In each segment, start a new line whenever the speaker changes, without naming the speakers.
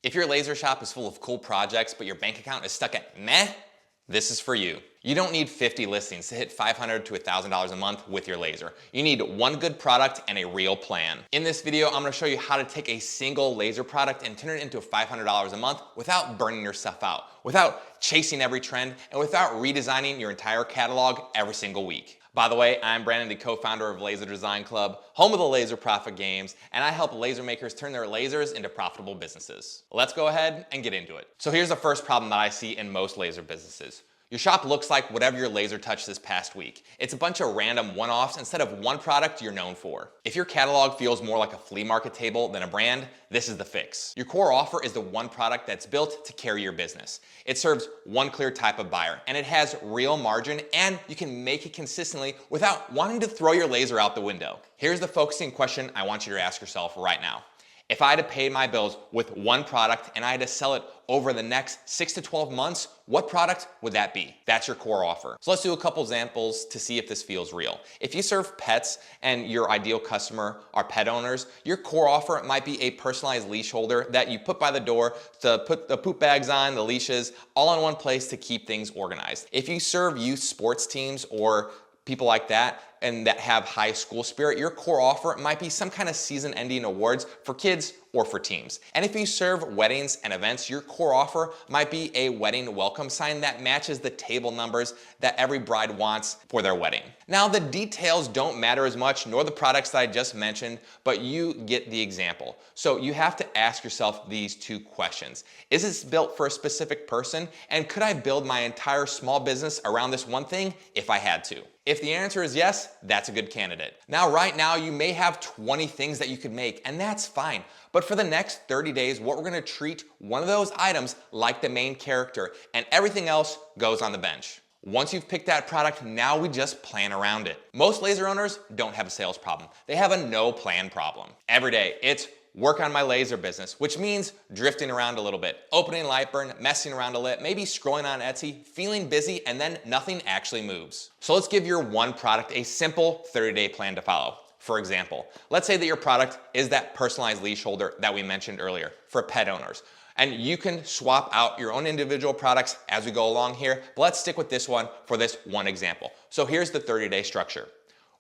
If your laser shop is full of cool projects, but your bank account is stuck at meh, this is for you. You don't need 50 listings to hit $500 to $1,000 a month with your laser. You need one good product and a real plan. In this video, I'm gonna show you how to take a single laser product and turn it into $500 a month without burning yourself out, without chasing every trend, and without redesigning your entire catalog every single week. By the way, I'm Brandon, the co-founder of Laser Design Club, home of the Laser Profit Games, and I help laser makers turn their lasers into profitable businesses. Let's go ahead and get into it. So here's the first problem that I see in most laser businesses. Your shop looks like whatever your laser touched this past week. It's a bunch of random one-offs instead of one product you're known for. If your catalog feels more like a flea market table than a brand, this is the fix. Your core offer is the one product that's built to carry your business. It serves one clear type of buyer, and it has real margin, and you can make it consistently without wanting to throw your laser out the window. Here's the focusing question I want you to ask yourself right now. If I had to pay my bills with one product and I had to sell it over the next 6 to 12 months, what product would that be? That's your core offer. So let's do a couple examples to see if this feels real. If you serve pets and your ideal customer are pet owners, your core offer might be a personalized leash holder that you put by the door to put the poop bags on, the leashes, all in one place to keep things organized. If you serve youth sports teams or people like that and that have high school spirit, your core offer might be some kind of season-ending awards for kids or for teams. And if you serve weddings and events, your core offer might be a wedding welcome sign that matches the table numbers that every bride wants for their wedding. Now, the details don't matter as much, nor the products that I just mentioned, but you get the example. So you have to ask yourself these two questions. Is this built for a specific person? And could I build my entire small business around this one thing if I had to? If the answer is yes, that's a good candidate. Now, right now, you may have 20 things that you could make, and that's fine. But for the next 30 days, what we're gonna treat one of those items like the main character, and everything else goes on the bench. Once you've picked that product, now we just plan around it. Most laser owners don't have a sales problem. They have a no plan problem. Every day, it's work on my laser business, which means drifting around a little bit, opening Lightburn, messing around a little, maybe scrolling on Etsy, feeling busy, and then nothing actually moves. So let's give your one product a simple 30-day plan to follow. For example, let's say that your product is that personalized leash holder that we mentioned earlier for pet owners. And you can swap out your own individual products as we go along here, but let's stick with this one for this one example. So here's the 30-day structure.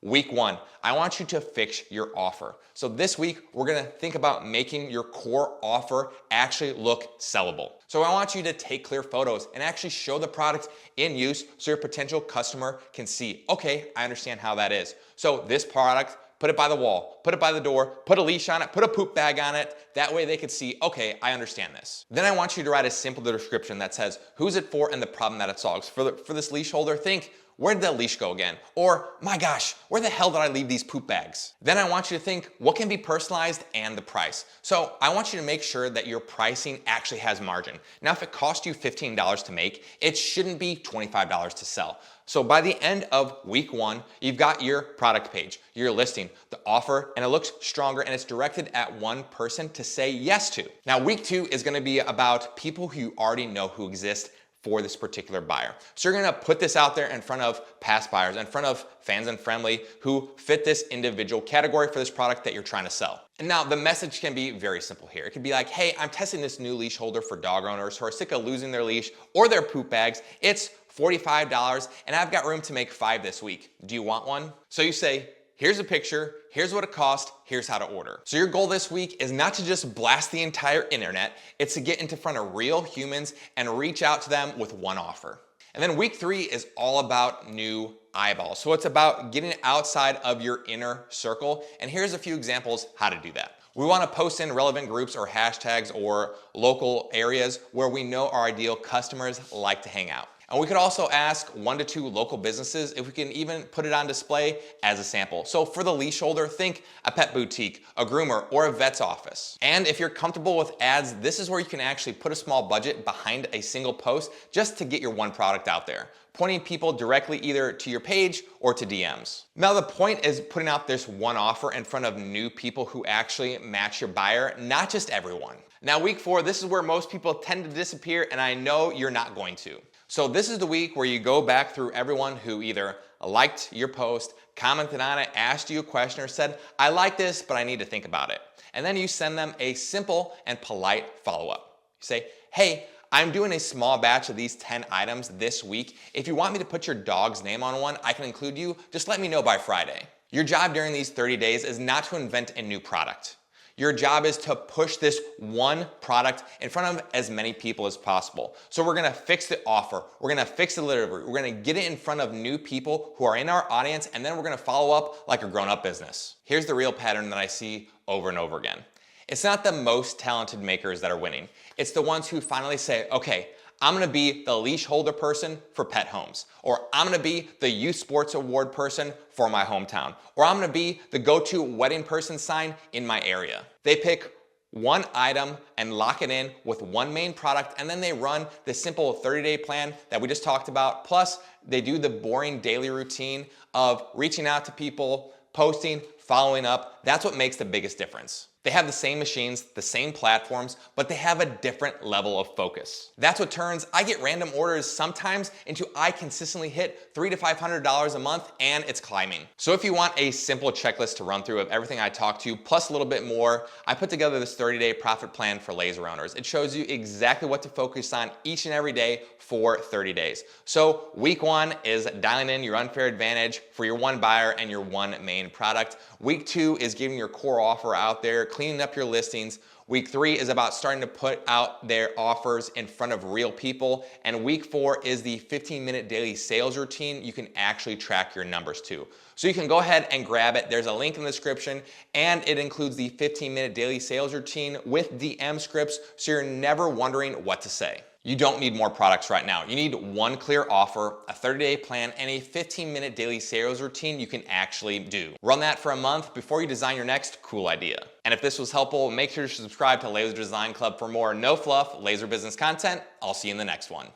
Week 1, I want you to fix your offer. So this week, we're gonna think about making your core offer actually look sellable. So I want you to take clear photos and actually show the product in use so your potential customer can see, okay, I understand how that is. So this product, put it by the wall, put it by the door, put a leash on it, put a poop bag on it. That way they could see, okay, I understand this. Then I want you to write a simple description that says who's it for and the problem that it solves. For this leash holder, think, where did that leash go again? Or, my gosh, where the hell did I leave these poop bags? Then I want you to think, what can be personalized and the price. So I want you to make sure that your pricing actually has margin. Now, if it cost you $15 to make, it shouldn't be $25 to sell. So by the end of week 1, you've got your product page, your listing, the offer, and it looks stronger and it's directed at one person to say yes to. Now, week 2 is gonna be about people who you already know who exist for this particular buyer. So you're gonna put this out there in front of past buyers, in front of fans and friendly who fit this individual category for this product that you're trying to sell. And now the message can be very simple here. It could be like, hey, I'm testing this new leash holder for dog owners who are sick of losing their leash or their poop bags. It's $45 and I've got room to make 5 this week. Do you want one? So you say, here's a picture, here's what it costs, here's how to order. So your goal this week is not to just blast the entire internet, it's to get into front of real humans and reach out to them with one offer. And then week 3 is all about new eyeballs. So it's about getting outside of your inner circle. And here's a few examples how to do that. We want to post in relevant groups or hashtags or local areas where we know our ideal customers like to hang out. And we could also ask 1 to 2 local businesses if we can even put it on display as a sample. So for the leash holder, think a pet boutique, a groomer, or a vet's office. And if you're comfortable with ads, this is where you can actually put a small budget behind a single post just to get your one product out there, pointing people directly either to your page or to DMs. Now the point is putting out this one offer in front of new people who actually match your buyer, not just everyone. Now week 4, this is where most people tend to disappear, and I know you're not going to. So this is the week where you go back through everyone who either liked your post, commented on it, asked you a question, or said, I like this, but I need to think about it. And then you send them a simple and polite follow-up. You say, hey, I'm doing a small batch of these 10 items this week. If you want me to put your dog's name on one, I can include you. Just let me know by Friday. Your job during these 30 days is not to invent a new product. Your job is to push this one product in front of as many people as possible. So we're gonna fix the offer, we're gonna fix the delivery, we're gonna get it in front of new people who are in our audience, and then we're gonna follow up like a grown-up business. Here's the real pattern that I see over and over again. It's not the most talented makers that are winning. It's the ones who finally say, okay, I'm gonna be the leash holder person for pet homes, or I'm gonna be the youth sports award person for my hometown, or I'm gonna be the go-to wedding person sign in my area. They pick one item and lock it in with one main product, and then they run the simple 30-day plan that we just talked about. Plus, they do the boring daily routine of reaching out to people, posting, following up. That's what makes the biggest difference. They have the same machines, the same platforms, but they have a different level of focus. That's what turns I get random orders sometimes into I consistently hit $300 to $500 a month, and it's climbing. So if you want a simple checklist to run through of everything I talked to, plus a little bit more, I put together this 30-day profit plan for laser owners. It shows you exactly what to focus on each and every day for 30 days. So week 1 is dialing in your unfair advantage for your one buyer and your one main product. Week 2 is getting your core offer out there, cleaning up your listings. Week 3 is about starting to put out their offers in front of real people. And week 4 is the 15-minute daily sales routine. You can actually track your numbers too. So you can go ahead and grab it. There's a link in the description, and it includes the 15-minute daily sales routine with DM scripts, so you're never wondering what to say. You don't need more products right now. You need one clear offer, a 30-day plan, and a 15-minute daily sales routine you can actually do. Run that for a month before you design your next cool idea. And if this was helpful, make sure to subscribe to Laser Design Club for more no fluff laser business content. I'll see you in the next one.